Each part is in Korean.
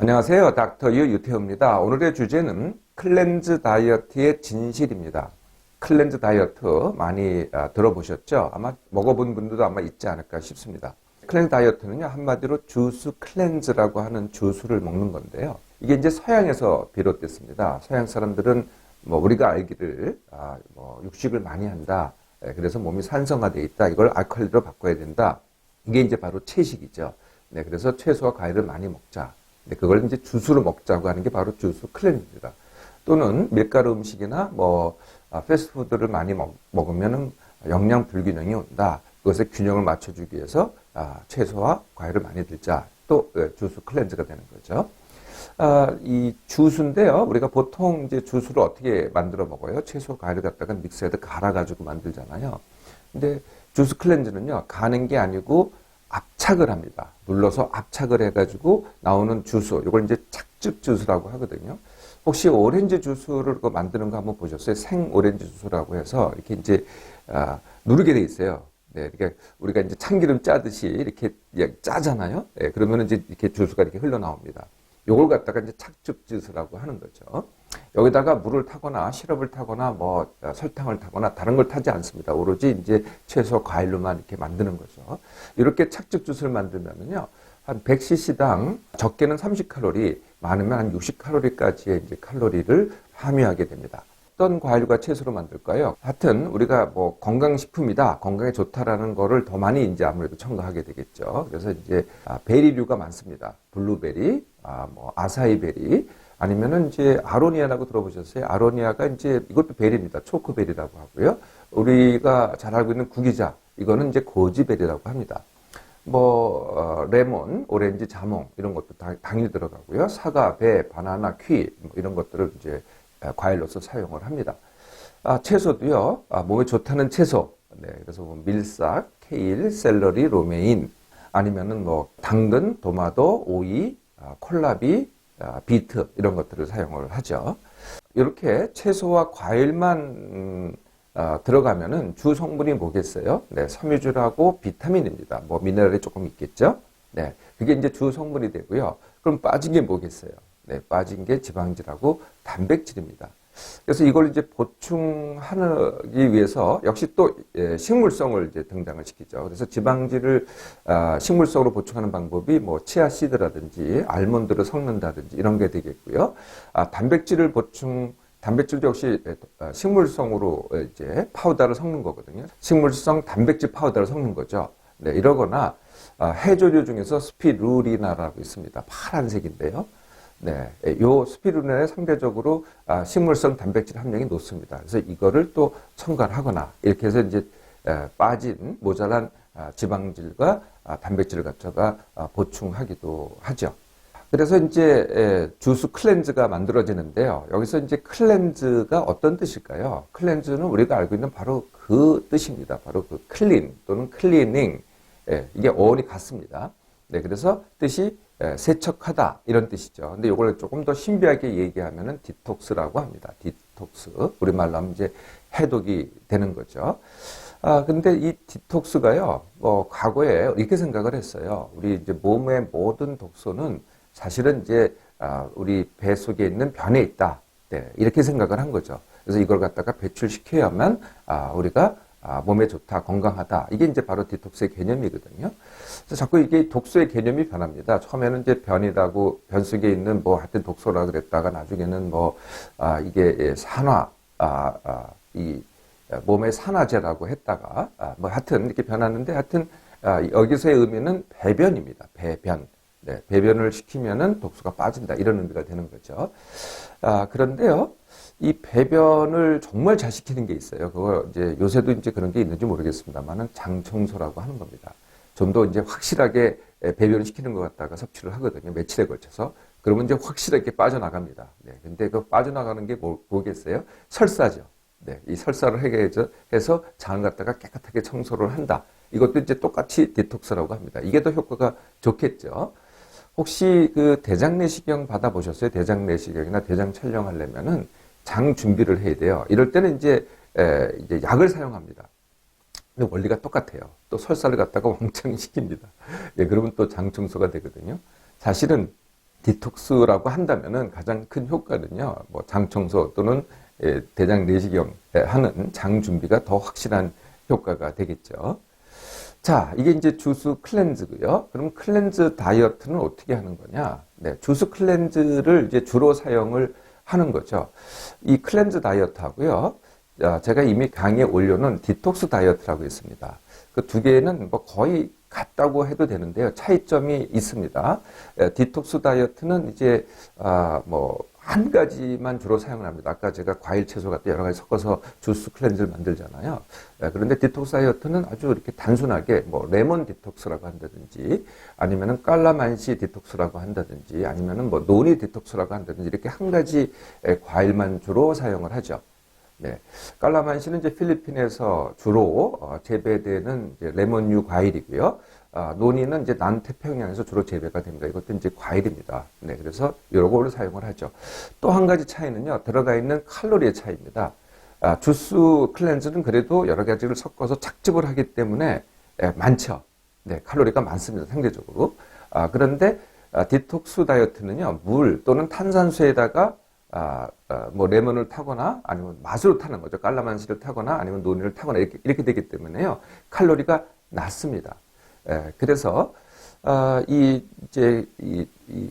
안녕하세요. 닥터 유태우입니다. 오늘의 주제는 클렌즈 다이어트의 진실입니다. 클렌즈 다이어트 많이 들어보셨죠? 아마 먹어본 분들도 아마 있지 않을까 싶습니다. 클렌즈 다이어트는요, 한마디로 주스 클렌즈라고 하는 주스를 먹는 건데요. 이게 이제 서양에서 비롯됐습니다. 서양 사람들은 우리가 알기를 육식을 많이 한다. 그래서 몸이 산성화되어 있다. 이걸 알칼리로 바꿔야 된다. 이게 이제 바로 채식이죠. 네, 그래서 채소와 과일을 많이 먹자. 네, 그걸 이제 주스로 먹자고 하는 게 바로 주스 클렌즈입니다. 또는 밀가루 음식이나 패스트푸드를 많이 먹으면 영양 불균형이 온다. 그것의 균형을 맞춰주기 위해서 채소와 과일을 많이 들자. 또 주스 클렌즈가 되는 거죠. 이 주스인데요. 우리가 보통 이제 주스를 어떻게 만들어 먹어요? 채소, 과일을 갖다가 믹서에다 갈아가지고 만들잖아요. 근데 주스 클렌즈는요, 가는 게 아니고 압착을 합니다. 눌러서 압착을 해가지고 나오는 주스, 이걸 이제 착즙 주스라고 하거든요. 혹시 오렌지 주스를 만드는 거 한번 보셨어요? 생 오렌지 주스라고 해서 이렇게 이제 누르게 돼 있어요. 네, 그러니까 우리가 이제 참기름 짜듯이 이렇게 짜잖아요. 네, 그러면 이제 이렇게 주스가 이렇게 흘러나옵니다. 요걸 갖다가 이제 착즙 주스라고 하는 거죠. 여기다가 물을 타거나 시럽을 타거나 설탕을 타거나 다른 걸 타지 않습니다. 오로지 이제 채소 과일로만 이렇게 만드는 거죠. 이렇게 착즙 주스를 만들면은요, 한 100cc당 적게는 30칼로리, 많으면 한 60칼로리까지의 이제 칼로리를 함유하게 됩니다. 어떤 과일과 채소로 만들까요? 하여튼 우리가 건강식품이다, 건강에 좋다라는 거를 더 많이 이제 아무래도 첨가하게 되겠죠. 그래서 이제 베리류가 많습니다. 블루베리, 아사이베리, 아니면은 이제 아로니아라고 들어보셨어요? 아로니아가 이제 이것도 베리입니다. 초코베리라고 하고요. 우리가 잘 알고 있는 구기자, 이거는 이제 고지베리라고 합니다. 레몬, 오렌지, 자몽 이런 것도 당이 들어가고요. 사과, 배, 바나나, 퀴 이런 것들을 이제 과일로서 사용을 합니다. 채소도요. 몸에 좋다는 채소. 네, 그래서 밀싹, 케일, 샐러리, 로메인, 아니면은 당근, 도마도, 오이, 콜라비, 비트 이런 것들을 사용을 하죠. 이렇게 채소와 과일만 들어가면은 주 성분이 뭐겠어요? 네, 섬유질하고 비타민입니다. 미네랄이 조금 있겠죠? 네, 그게 이제 주 성분이 되고요. 그럼 빠진 게 뭐겠어요? 네, 빠진 게 지방질하고 단백질입니다. 그래서 이걸 이제 보충하기 위해서 역시 또 식물성을 이제 등장을 시키죠. 그래서 지방질을 식물성으로 보충하는 방법이 치아씨드라든지 알몬드를 섞는다든지 이런 게 되겠고요. 단백질도 역시 식물성으로 이제 파우더를 섞는 거거든요. 식물성 단백질 파우더를 섞는 거죠. 네, 이러거나 해조류 중에서 스피루리나라고 있습니다. 파란색인데요. 네, 요 스피루리나에 상대적으로 식물성 단백질 함량이 높습니다. 그래서 이거를 또 첨가를 하거나 이렇게 해서 이제 빠진 모자란 지방질과 단백질을 갖다가 보충하기도 하죠. 그래서 이제 주스 클렌즈가 만들어지는데요. 여기서 이제 클렌즈가 어떤 뜻일까요? 클렌즈는 우리가 알고 있는 바로 그 뜻입니다. 바로 그 클린 또는 클리닝. 이게 어원이 같습니다. 네, 그래서 뜻이 세척하다 이런 뜻이죠. 근데 이걸 조금 더 신비하게 얘기하면은 디톡스라고 합니다. 디톡스. 우리말로 하면 이제 해독이 되는 거죠. 근데 이 디톡스가요, 과거에 이렇게 생각을 했어요. 우리 이제 몸의 모든 독소는 사실은 이제 우리 배 속에 있는 변에 있다. 네, 이렇게 생각을 한 거죠. 그래서 이걸 갖다가 배출시켜야만 우리가 몸에 좋다, 건강하다. 이게 이제 바로 디톡스의 개념이거든요. 그래서 자꾸 이게 독소의 개념이 변합니다. 처음에는 이제 변이라고, 변 속에 있는 하여튼 독소라 그랬다가 나중에는 이게 산화, 이 몸의 산화제라고 했다가, 하여튼 이렇게 변하는데 하여튼, 여기서의 의미는 배변입니다. 배변. 네, 배변을 시키면은 독소가 빠진다. 이런 의미가 되는 거죠. 그런데요. 이 배변을 정말 잘 시키는 게 있어요. 그거 이제 요새도 이제 그런 게 있는지 모르겠습니다만은 장청소라고 하는 겁니다. 좀 더 이제 확실하게 배변을 시키는 것 갖다가 섭취를 하거든요. 며칠에 걸쳐서. 그러면 이제 확실하게 빠져나갑니다. 네. 근데 그 빠져나가는 게 뭐겠어요? 설사죠. 네. 이 설사를 해서 장을 갖다가 깨끗하게 청소를 한다. 이것도 이제 똑같이 디톡스라고 합니다. 이게 더 효과가 좋겠죠. 혹시 그 대장내시경 받아보셨어요? 대장내시경이나 대장 촬영하려면은 장 준비를 해야 돼요. 이럴 때는 이제 약을 사용합니다. 근데 원리가 똑같아요. 또 설사를 갖다가 왕창 시킵니다. 예, 그러면 또 장 청소가 되거든요. 사실은 디톡스라고 한다면은 가장 큰 효과는요, 뭐 장 청소 또는 대장 내시경 하는 장 준비가 더 확실한 효과가 되겠죠. 자, 이게 이제 주스 클렌즈고요. 그럼 클렌즈 다이어트는 어떻게 하는 거냐? 네, 주스 클렌즈를 이제 주로 사용을 하는 거죠. 이 클렌즈 다이어트하고요. 제가 이미 강의에 올려놓은 디톡스 다이어트라고 있습니다. 그 두 개는 뭐 거의 같다고 해도 되는데요. 차이점이 있습니다. 디톡스 다이어트는 이제 뭐 한 가지만 주로 사용을 합니다. 아까 제가 과일, 채소 같은 여러 가지 섞어서 주스 클렌즈를 만들잖아요. 그런데 디톡스 다이어트는 아주 이렇게 단순하게 뭐 레몬 디톡스라고 한다든지 아니면은 깔라만시 디톡스라고 한다든지 아니면은 뭐 노니 디톡스라고 한다든지 이렇게 한 가지 과일만 주로 사용을 하죠. 네. 깔라만시는 이제 필리핀에서 주로 재배되는 이제 레몬류 과일이고요. 노니는 이제 남태평양에서 주로 재배가 됩니다. 이것도 이제 과일입니다. 네. 그래서 여러 걸로 사용을 하죠. 또 한 가지 차이는요, 들어가 있는 칼로리의 차이입니다. 주스 클렌즈는 그래도 여러 가지를 섞어서 착즙을 하기 때문에 많죠. 네. 칼로리가 많습니다. 상대적으로. 그런데 디톡스 다이어트는요, 물 또는 탄산수에다가 뭐 레몬을 타거나 아니면 맛으로 타는 거죠. 깔라만시를 타거나 아니면 노니를 타거나 이렇게 되기 때문에요. 칼로리가 낮습니다. 그래서 이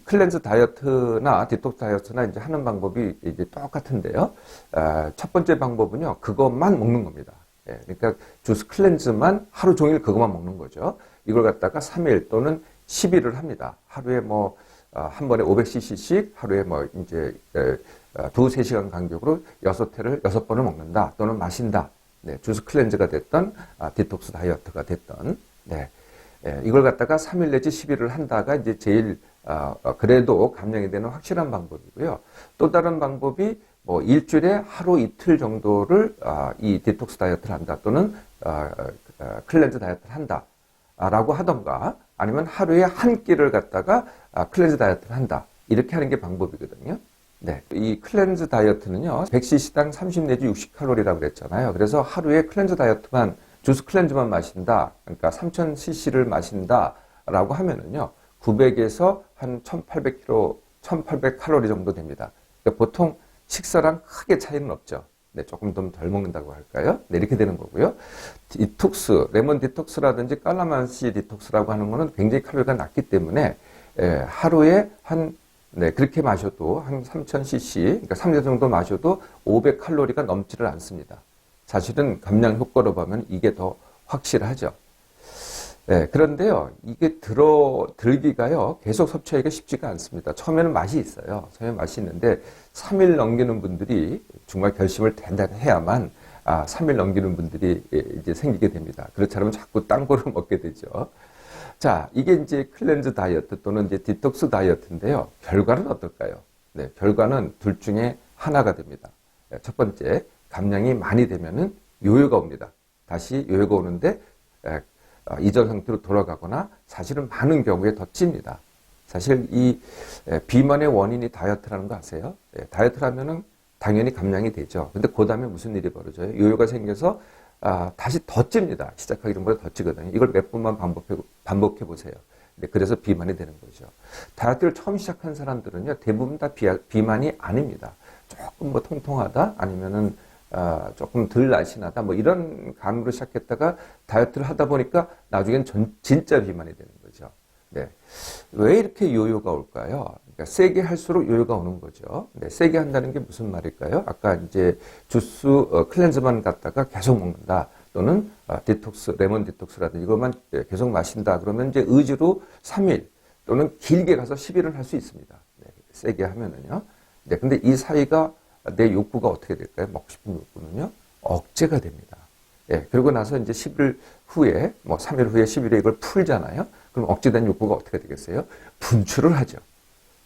클렌즈 다이어트나 디톡스 다이어트나 이제 하는 방법이 이제 똑같은데요. 첫 번째 방법은요, 그것만 먹는 겁니다. 그러니까 주스 클렌즈만 하루 종일 그것만 먹는 거죠. 이걸 갖다가 3일 또는 10일을 합니다. 하루에 뭐 한 번에 500cc씩 하루에 뭐 이제 두세 시간 간격으로 6회를 6번을 먹는다 또는 마신다. 네, 주스 클렌즈가 됐던 디톡스 다이어트가 됐던. 네. 이걸 갖다가 3일 내지 10일을 한다가 이제 제일 그래도 감량이 되는 확실한 방법이고요. 또 다른 방법이 뭐 일주일에 하루 이틀 정도를 이 디톡스 다이어트를 한다 또는 클렌즈 다이어트를 한다라고 하던가 아니면 하루에 한 끼를 갖다가 클렌즈 다이어트를 한다. 이렇게 하는 게 방법이거든요. 네. 이 클렌즈 다이어트는요, 100cc당 30 내지 60칼로리라고 그랬잖아요. 그래서 하루에 클렌즈 다이어트만, 주스 클렌즈만 마신다. 그러니까 3000cc를 마신다라고 하면은요, 900에서 한 1800칼로리 정도 됩니다. 그러니까 보통 식사랑 크게 차이는 없죠. 네, 조금 더 덜 먹는다고 할까요? 네, 이렇게 되는 거고요. 디톡스, 레몬 디톡스라든지 깔라만시 디톡스라고 하는 거는 굉장히 칼로리가 낮기 때문에 하루에 그렇게 마셔도 한 3000cc, 그러니까 3대 정도 마셔도 500칼로리가 넘지를 않습니다. 사실은 감량 효과로 보면 이게 더 확실하죠. 네, 그런데요, 이게 들기가요, 계속 섭취하기가 쉽지가 않습니다. 처음에는 맛이 있어요. 처음에 맛이 있는데, 3일 넘기는 분들이 정말 결심을 단단히 해야만, 3일 넘기는 분들이 이제 생기게 됩니다. 그렇지 않으면 자꾸 딴 거를 먹게 되죠. 자, 이게 이제 클렌즈 다이어트 또는 이제 디톡스 다이어트인데요. 결과는 어떨까요? 네, 결과는 둘 중에 하나가 됩니다. 첫 번째, 감량이 많이 되면은 요요가 옵니다. 다시 요요가 오는데, 이전 상태로 돌아가거나 사실은 많은 경우에 더 찝니다. 사실 이 비만의 원인이 다이어트라는 거 아세요? 다이어트를 하면은 당연히 감량이 되죠. 근데 그 다음에 무슨 일이 벌어져요? 요요가 생겨서 다시 더 찝니다. 시작하기 전보다 더 찌거든요. 이걸 몇 번만 반복해 보세요. 그래서 비만이 되는 거죠. 다이어트를 처음 시작한 사람들은요, 대부분 다 비만이 아닙니다. 조금 뭐 통통하다 아니면은 조금 덜 날씬하다 뭐 이런 감으로 시작했다가 다이어트를 하다 보니까 나중엔 진짜 비만이 되는 거죠. 네. 왜 이렇게 요요가 올까요? 그러니까 세게 할수록 요요가 오는 거죠. 네, 세게 한다는 게 무슨 말일까요? 아까 이제 주스 클렌즈만 갖다가 계속 먹는다 또는 디톡스, 레몬 디톡스라든지 이것만 계속 마신다 그러면 이제 의지로 3일 또는 길게 가서 10일을 할 수 있습니다. 네, 세게 하면은요. 네, 근데 이 사이가 내 욕구가 어떻게 될까요? 먹고 싶은 욕구는요, 억제가 됩니다. 예, 그러고 나서 이제 10일 후에, 뭐 3일 후에 10일에 이걸 풀잖아요? 그럼 억제된 욕구가 어떻게 되겠어요? 분출을 하죠.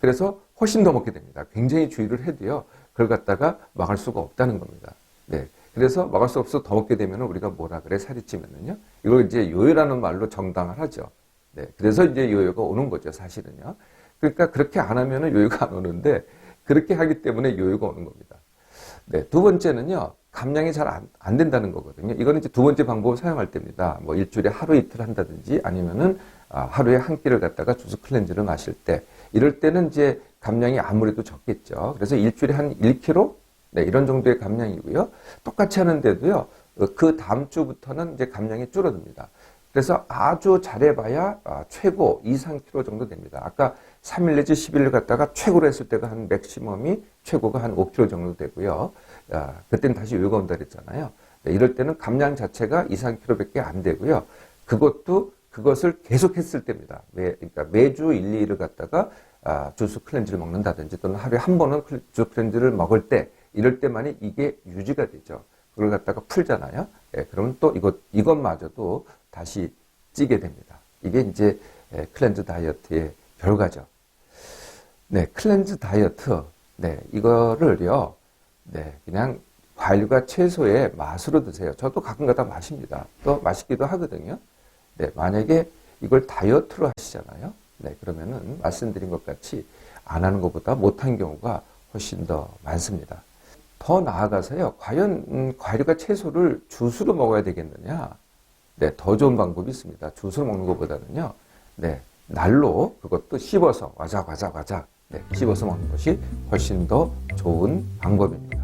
그래서 훨씬 더 먹게 됩니다. 굉장히 주의를 해도요, 그걸 갖다가 막을 수가 없다는 겁니다. 네. 그래서 막을 수 없어서 더 먹게 되면 우리가 뭐라 그래? 살이 찌면은요? 이걸 이제 요요라는 말로 정당을 하죠. 네. 그래서 이제 요요가 오는 거죠, 사실은요. 그러니까 그렇게 안 하면은 요요가 안 오는데, 그렇게 하기 때문에 요요가 오는 겁니다. 네, 두 번째는요, 감량이 잘 안 된다는 거거든요. 이거는 이제 두 번째 방법을 사용할 때입니다. 뭐 일주일에 하루 이틀 한다든지 아니면은 하루에 한 끼를 갖다가 주스 클렌즈를 마실 때 이럴 때는 이제 감량이 아무래도 적겠죠. 그래서 일주일에 한 1kg? 네, 이런 정도의 감량이고요. 똑같이 하는데도요, 그 다음 주부터는 이제 감량이 줄어듭니다. 그래서 아주 잘해봐야 최고 2, 3kg 정도 됩니다. 아까 3일 내지 10일 갔다가 최고로 했을 때가 한 맥시멈이 최고가 한 5kg 정도 되고요. 그때는 다시 요요가 온다 그랬잖아요. 네, 이럴 때는 감량 자체가 2, 3kg밖에 안 되고요. 그것을 계속 했을 때입니다. 그러니까 매주 1, 2일을 갖다가 주스 클렌즈를 먹는다든지 또는 하루에 한 번은 주스 클렌즈를 먹을 때 이럴 때만이 이게 유지가 되죠. 그걸 갖다가 풀잖아요. 예, 그러면 또 이것마저도 다시 찌게 됩니다. 이게 이제 클렌즈 다이어트의 결과죠. 네, 클렌즈 다이어트. 네, 이거를요. 네, 그냥 과일과 채소의 맛으로 드세요. 저도 가끔가다 마십니다. 또 맛있기도 하거든요. 네, 만약에 이걸 다이어트로 하시잖아요. 네, 그러면은 말씀드린 것 같이 안 하는 것보다 못한 경우가 훨씬 더 많습니다. 더 나아가서요, 과연 과일과 채소를 주스로 먹어야 되겠느냐? 네, 더 좋은 방법이 있습니다. 주스로 먹는 것보다는요, 네, 날로 그것도 씹어서 와작, 네, 씹어서 먹는 것이 훨씬 더 좋은 방법입니다.